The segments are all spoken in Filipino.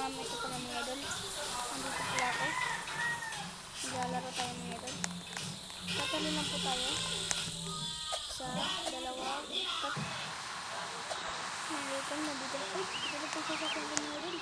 ito pala mga idol. Nandito pala ako. Maglalaro tayo mga idol. Tatalo lang po tayo. Isa, dalawa, tat. Mga idol, nabidal. Ay, ito po sa sakal mga idol.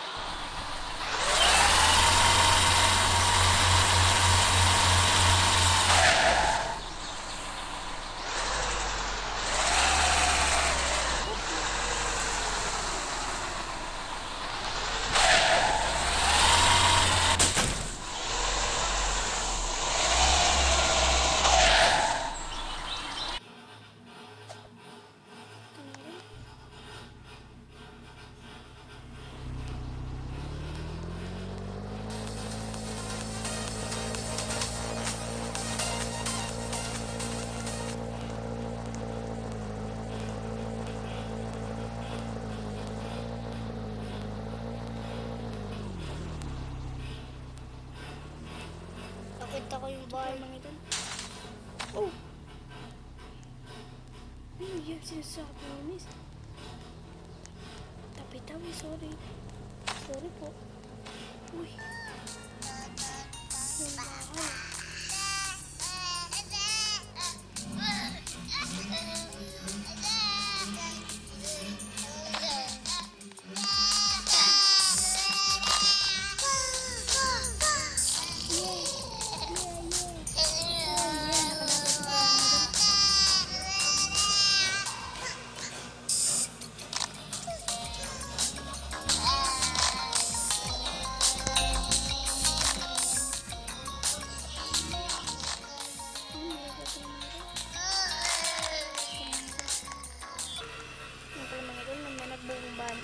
Nakita ko yung bahay mga idol. Oh! Ano yung sinasabi mo, miss? Tabi-tabi, sorry. Sorry po. Uy. Yung bahay.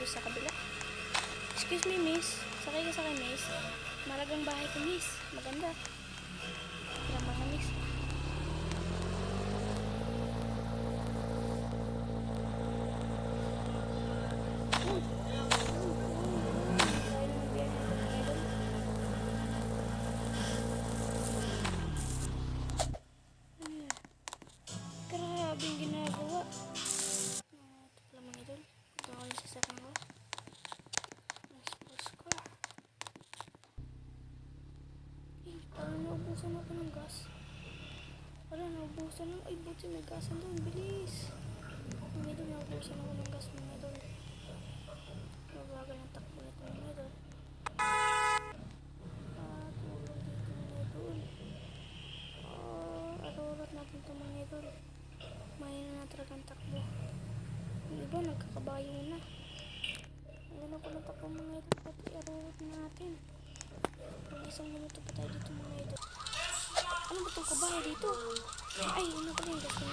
Sa kabila. Excuse me, miss. Sakay ka sakay, miss. Malagang bahay ko, miss. Maganda. Tama ka, miss. Grabe yung ginagawa. Naubusan ako ng gas. Wala, naubusan ng... Ay, buti may gasan doon. Bilis. Mga idol, naubusan ako ng gas mga idol. Mabagal ng takbo na ito mga idol. Tulog dito mga idol. Arurat natin ito mga idol. Mahina na talaga ang takbo. Yung iba, nagkakabayo na. Ang ako ng takbo mga idol. Pati arurat natin. Pag isang minuto pa tayo dito mga idol. Ano ba itong kabahay dito? Ay, ano pala yung gas ko?